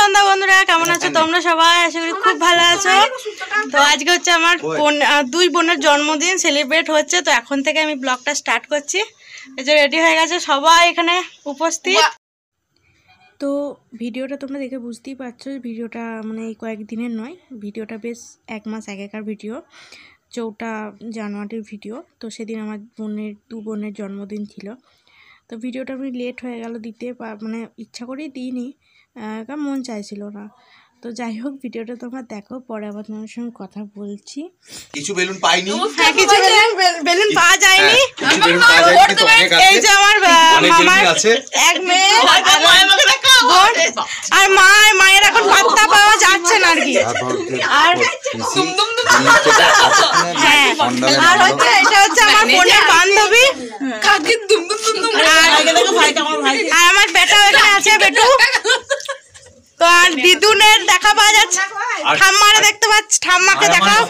সন্ধ্যা বন্ধুরা, কেমন আছো তোমরা সবাই? আশা করি খুব ভালো আছো। তো আজকে হচ্ছে আমার দুই বোনের জন্মদিন সেলিব্রেট হচ্ছে, তো এখন থেকে আমি ব্লগটা স্টার্ট করছি। এই যে রেডি হয়ে গেছে সবাই এখানে উপস্থিত। তো ভিডিওটা তোমরা দেখে বুঝতেই পারছো, ভিডিওটা মানে এই কয়েকদিনের নয়, ভিডিওটা বেশ 1 মাস আগেকার ভিডিও, 4 জানুয়ারির ভিডিও। তো সেদিন আমার দু বোনের জন্মদিন ছিল। তো ভিডিওটা আমি লেট হয়ে গেল দিতে, মানে ইচ্ছা করেই দিইনি, কারণ মন চাইছিল না। তো যাই হোক, ভিডিওটা তোমরা দেখো, পরে আবার তোমার সঙ্গে কথা বলছি। কিছু বেলুন পাইনি, হ্যাঁ কিছু বেলুন পাওয়া যায়নি। এই যে আমার মামার এক মেয়ে আর মায়ের এখন পাত্তা পাওয়া যাচ্ছে না আর কি। আর হ্যাঁ, আর হচ্ছে এটা হচ্ছে আমার বোনের বান্ধবী, আর আমার বেটা এখানে আছে, বেটু। তো আর দিদুনের দেখা পাওয়া যাচ্ছে, ঠাম্মারে দেখতে পাচ্ছি, ঠাম্মাকে দেখাও।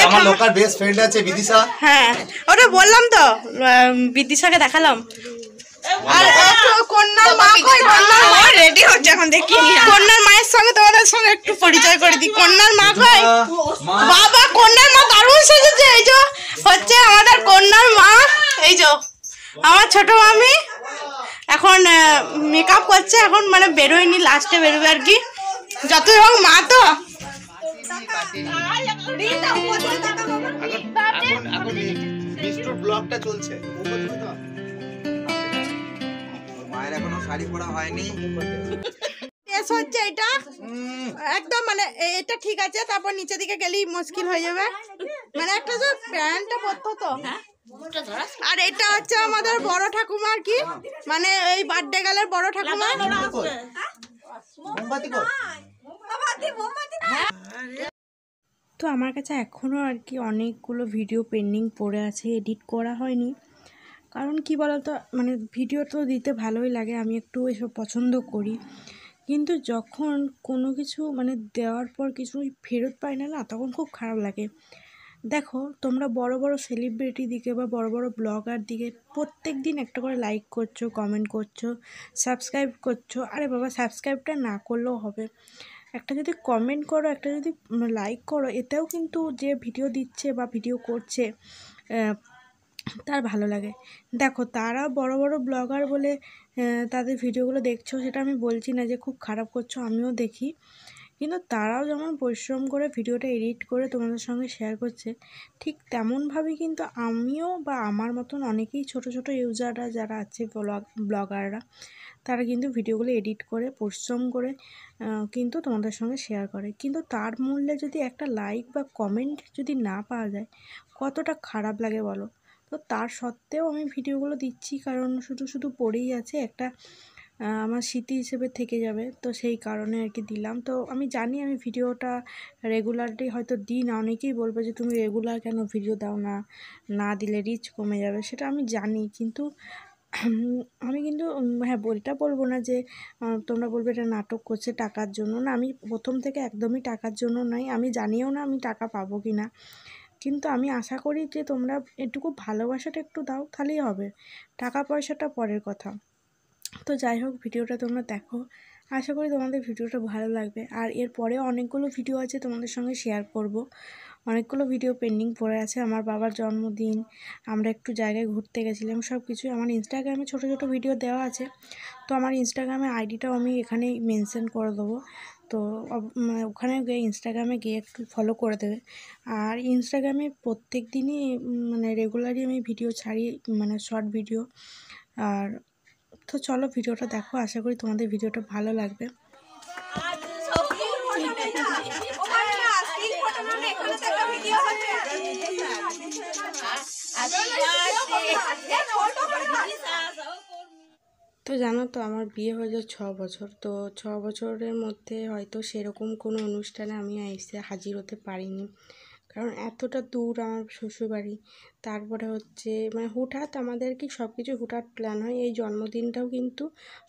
আমার লোকাল বেস্ট ফ্রেন্ড আছে বিদিশা। হ্যাঁ ওটা বললাম তো, বিদিশাকে দেখালাম। আর একটু কন্যার মা কই? কন্যার মা রেডি হচ্ছে এখন, দেখি কন্যার মায়ের সঙ্গে তোমাদের সঙ্গে একটু পরিচয় করে দিই। কন্যার মা কই? বাবা, কন্যার মা দারুণ সেজেছে। এই যে হচ্ছে আমাদের কন্যার মা, এই যে আমার ছোট মামি এখন মেকআপ করছে, এখন মানে বেরোয়নি, লাস্টে বেরোবে আর কি। যতই হোক মা তো। ব্লগটা চলছে, মায়ের এখনো শাড়ি পরা হয়নি। হচ্ছে এটা একদম মানে এটা ঠিক আছে, তারপর নিচে দিকে গেলেই মুশকিল হয়ে যাবে, মানে একটা যে প্যান্টটা পরতো তো। আর এটা হচ্ছে আমাদের বড় ঠাকুমা আর কি, মানে এই বার্থডে গালের বড় ঠাকুমা। তো আমার কাছে এখনও আর কি অনেকগুলো ভিডিও পেন্ডিং পড়ে আছে, এডিট করা হয়নি। কারণ কি বলতো, মানে ভিডিও তো দিতে ভালোই লাগে, আমি একটু এসব পছন্দ করি, কিন্তু যখন কোনো কিছু মানে দেওয়ার পর কিছু ফেরত পাই না, তখন খুব খারাপ লাগে। দেখো, তোমরা বড় বড় সেলিব্রিটি দিকে বা বড় বড় ব্লগার দিকে প্রত্যেক দিন একটা করে লাইক করছো, কমেন্ট করছো, সাবস্ক্রাইব করছো। আরে বাবা, সাবস্ক্রাইবটা না করলেও হবে, একটা যদি কমেন্ট করো, একটা যদি লাইক করো, এতেও কিন্তু যে ভিডিও দিচ্ছে বা ভিডিও করছে তার ভালো লাগে। দেখো, তারা বড় বড় ব্লগার বলে তাদের ভিডিওগুলো দেখছো, সেটা আমি বলছি না যে খুব খারাপ করছো, আমিও দেখি, কিন্তু তারাও যেমন পরিশ্রম করে ভিডিওটা এডিট করে তোমাদের সঙ্গে শেয়ার করছে, ঠিক তেমনভাবেই কিন্তু আমিও বা আমার মতন অনেকেই ছোট ছোট ইউজাররা যারা আছে, ব্লগাররা, তারা কিন্তু ভিডিওগুলো এডিট করে পরিশ্রম করে কিন্তু তোমাদের সঙ্গে শেয়ার করে, কিন্তু তার মূল্যে যদি একটা লাইক বা কমেন্ট যদি না পাওয়া যায়, কতটা খারাপ লাগে বলো। তো তার সত্ত্বেও আমি ভিডিওগুলো দিচ্ছি, কারণ শুধু শুধু পড়েই আছে, একটা আমার স্মৃতি হিসেবে থেকে যাবে, তো সেই কারণে আর কি দিলাম। তো আমি জানি আমি ভিডিওটা রেগুলারলি হয়তো দিই না, অনেকেই বলবে যে তুমি রেগুলার কেন ভিডিও দাও না, না দিলে রিচ কমে যাবে, সেটা আমি জানি, কিন্তু আমি কিন্তু হ্যাঁ এটা বলবো না যে তোমরা বলবে এটা নাটক করছে টাকার জন্য, না, আমি প্রথম থেকে একদমই টাকার জন্য নয়, আমি জানিও না আমি টাকা পাবো কি না, কিন্তু আমি আশা করি যে তোমরা এটুকু ভালোবাসাটা একটু দাও, তাহলেই হবে, টাকা পয়সাটা পরের কথা। তো যাই হোক, ভিডিওটা তোমরা দেখো, আশা করি তোমাদের ভিডিওটা ভালো লাগবে। আর এরপরেও অনেকগুলো ভিডিও আছে তোমাদের সঙ্গে শেয়ার করব, অনেকগুলো ভিডিও পেন্ডিং পড়ে আছে। আমার বাবার জন্মদিন, আমরা একটু জায়গায় ঘুরতে গেছিলাম, সব কিছুই আমার ইনস্টাগ্রামে ছোট ছোট ভিডিও দেওয়া আছে। তো আমার ইনস্টাগ্রামে আইডিটাও আমি এখানেই মেনশন করে দেবো, তো ওখানে গিয়ে ইনস্টাগ্রামে গিয়ে একটু ফলো করে দেবে। আর ইনস্টাগ্রামে প্রত্যেক দিনই মানে রেগুলারই আমি ভিডিও ছাড়ি, মানে শর্ট ভিডিও। আর তো চলো ভিডিওটা দেখো, আশা করি তোমাদের ভিডিওটা ভালো লাগবে। তো জানো তো, আমার বিয়ে হয়েছে 6 বছর, তো 6 বছরের মধ্যে হয়তো সেরকম কোনো অনুষ্ঠানে আমি এসে হাজির হতে পারিনি, কারণ এতটা দূর আমার শ্বশুরবাড়ি। তারপরে হচ্ছে মানে হুটহাট আমাদের কি সব কিছু হুটহাট প্ল্যান হয়, এই জন্মদিনটাও কিন্তু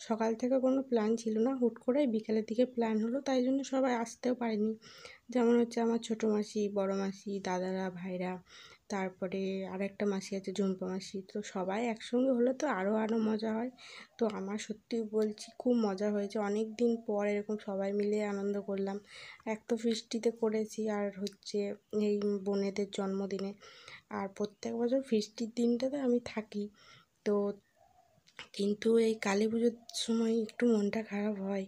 সকাল থেকে কোনো প্ল্যান ছিল না, হুট করে বিকেলের দিকে প্ল্যান হলো, তাই জন্য সবাই আসতেও পারেনি। যেমন হচ্ছে আমার ছোটো মাসি, বড়ো মাসি, দাদারা, ভাইরা, তারপরে আরেকটা মাসি আছে ঝুম্পা মাসি, তো সবাই একসঙ্গে হলে তো আরও মজা হয়। তো আমার সত্যি বলছি খুব মজা হয়েছে, অনেক দিন পর এরকম সবাই মিলে আনন্দ করলাম। এক তো ফিস্টিতে করেছি, আর হচ্ছে এই বোনেদের জন্মদিনে। আর প্রত্যেক বছর ফিস্টির দিনটাতে আমি থাকি। তো কিন্তু এই কালী পুজোর সময় একটু মনটা খারাপ হয়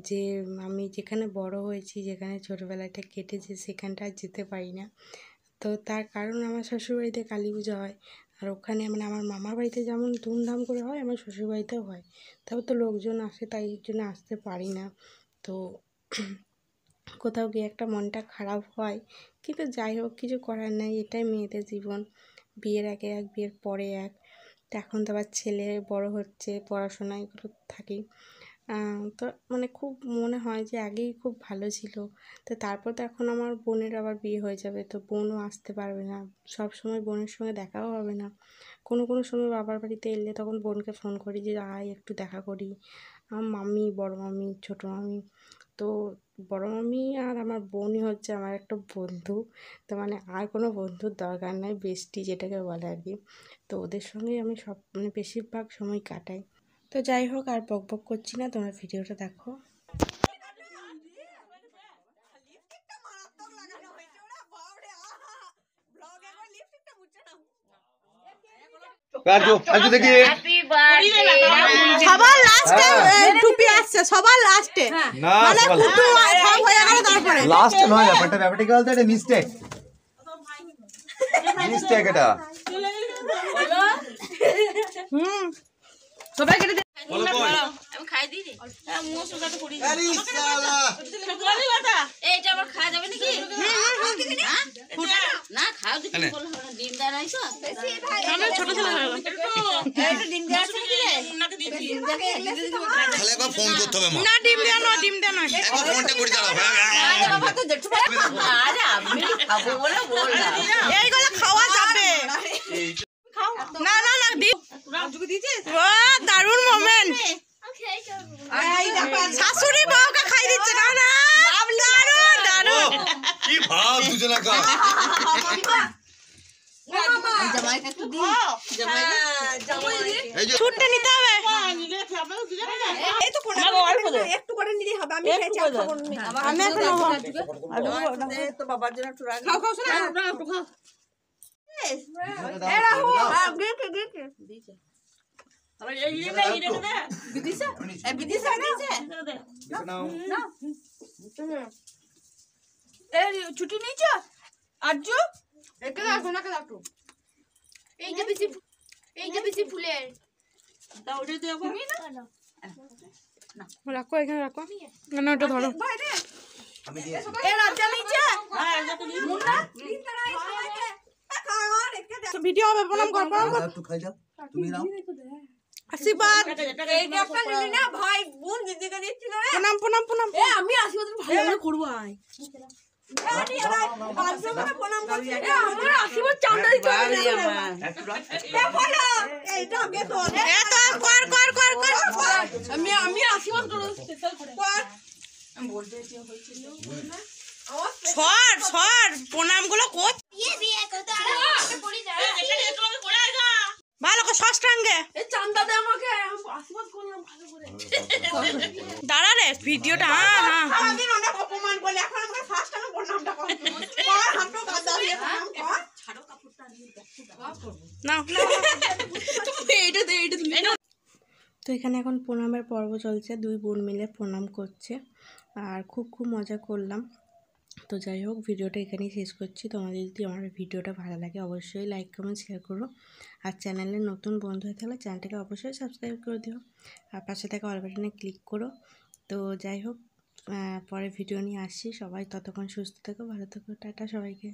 যে আমি যেখানে বড় হয়েছি, যেখানে ছোটোবেলাটা কেটেছে, সেখানটা আর যেতে পারি না। তো তার কারণ আমার শ্বশুরবাড়িতে কালী পুজো হয়, আর ওখানে মানে আমার মামার বাড়িতে যেমন ধুমধাম করে হয়, আমার শ্বশুরবাড়িতেও হয়। তবে তো লোকজন আসে, তাই জন্য আসতে পারি না। তো কোথাও গিয়ে একটা মনটা খারাপ হয়, কিন্তু যাই হোক কিছু করার নেই, এটাই মেয়েদের জীবন। বিয়ের আগে এক, বিয়ের পরে এক। তো এখন তো আবার ছেলে বড় হচ্ছে, পড়াশোনা এগুলো থাকেই। তো মানে খুব মনে হয় যে আগেই খুব ভালো ছিল। তো তারপর তো এখন আমার বোনের আবার বিয়ে হয়ে যাবে, তো বোনও আসতে পারবে না, সব সময় বোনের সঙ্গে দেখাও হবে না। কোনো সময় বাবার বাড়িতে এলে তখন বোনকে ফোন করি যে আয় একটু দেখা করি। আমার মাম্মি, বড় মাম্মি, ছোটো মাম্মি, তো বড় মাম্মি আর আমার বোনই হচ্ছে আমার একটা বন্ধু। তো মানে আর কোনো বন্ধুর দরকার নাই, বেস্টি যেটাকে বলে আর কি। তো ওদের সঙ্গেই আমি সব মানে বেশিরভাগ সময় কাটাই। তো যাই হোক আর বক করছি না, তোমরা ভিডিওটা দেখো। দেখি সবার লাস্টে টুপি আসছে, সবার লাস্টে না মানে কুটু সব হয়ে গেল তারপরে লাস্ট নয়, ব্যাপারটা ব্যাপারটা বলতে এটা মিস্টেক এটা। সবাই কেটে বলো কই আমি খাই দিই রে। মুখ সুগাতে করি আরে শালা এইটা আবার খাওয়া যাবে নাকি? না খাও দেখি বল ডিম দেওয়া নাই তো। আমি ছোট ছেলে হয়ে গেল এইটা ডিম দেওয়া আছে নাকি রে? ডিম দেওয়া তাহলে একবার ফোন করতে হবে মা, না ডিম দেয়া নয়, ডিম দেয়া নয়। একবার ফোনটা করে দাও। বাবা তো জেঠু আরে আমি খাবো বলে বললাম। এইগুলো খাওয়া যাবে না না না ডিম ও দারুণ মোমেন্ট, শাশুড়ি বউকে খাই দিচ্ছে। না না দারুণ দারুণ কি ভাব দুজনা কা জামাইকে একটু দি। এই যে ছুটতে নিতে হবে। এই তো কোনা একটু করে নিলেই হবে, আমি খেয়েছি আর খাবো না। আমি এখন তো বাবার জন্য একটু রাখ। খাও খাও শোনা একটু খাও। এ রাহু গেছে গেছে আবার এই রে দে বিদিশা এ বিদিশা দিছে নাও এই ছুটি নিয়েছ আজু একে দাও সোনাকে দাও একটু। এইটা বেশি ফুলের দাও ওটা দাও তুমি না রাখো এখানে রাখো, না ওটা ধরো। আমি দিয়ে এ রাজা নিচে হ্যাঁ রাজা নিচে মুন্না তো ভিডিও হবে, প্রণাম কর প্রণাম কর। একটু খাই যাও, তুমি নাও। আশীর্বাদ এইটা একটা নিলি না ভাই বোন দিদিকে দিচ্ছিল রে প্রণাম প্রণাম প্রণাম। এ আমি আশীর্বাদ ভালো করে করব আই আমার আশীর্বাদ চাঁদা দিতে হবে এইটা আমি তো এ তো কর কর কর কর আমি আশীর্বাদ করব আমি বলতে চাই হয়েছিল ছড় ছড় প্রণাম গুলো কর দিয়ে কত আরে পড়ি যা এখানে তোমাকে পড়াই না ভালো করে ষষ্ঠাঙ্গে এই চাঁদা দে আমাকে আশীর্বাদ করলাম ভালো করে দাঁড়া রে ভিডিওটা। হ্যাঁ হ্যাঁ আমি অনেক অপমান করলে এখন আমাকে ফার্স্ট টাইম প্রণামটা কর হাঁটো গাদা দিয়ে প্রণাম কর ছাড়ো কাপড়টা নিয়ে দেখো নাও এইটা দে এইটা তুমি তো এখানে এখন প্রণামের পর্ব চলছে, দুই বোন মিলে প্রণাম করছে, আর খুব মজা করলাম। তো যাই হোক ভিডিওটা এখানেই শেষ করছি। তোমাদের যদি আমার ভিডিওটা ভালো লাগে অবশ্যই লাইক কমেন্ট শেয়ার করো, আর চ্যানেলে নতুন বন্ধু হয়ে থাকলে চ্যানেলটাকে অবশ্যই সাবস্ক্রাইব করে দিও, আর পাশে থাকা অল বাটনে ক্লিক করো। তো যাই হোক পরে ভিডিও নিয়ে আসছি, সবাই ততক্ষণ সুস্থ থেকো, ভালো থেকো, টাটা সবাইকে।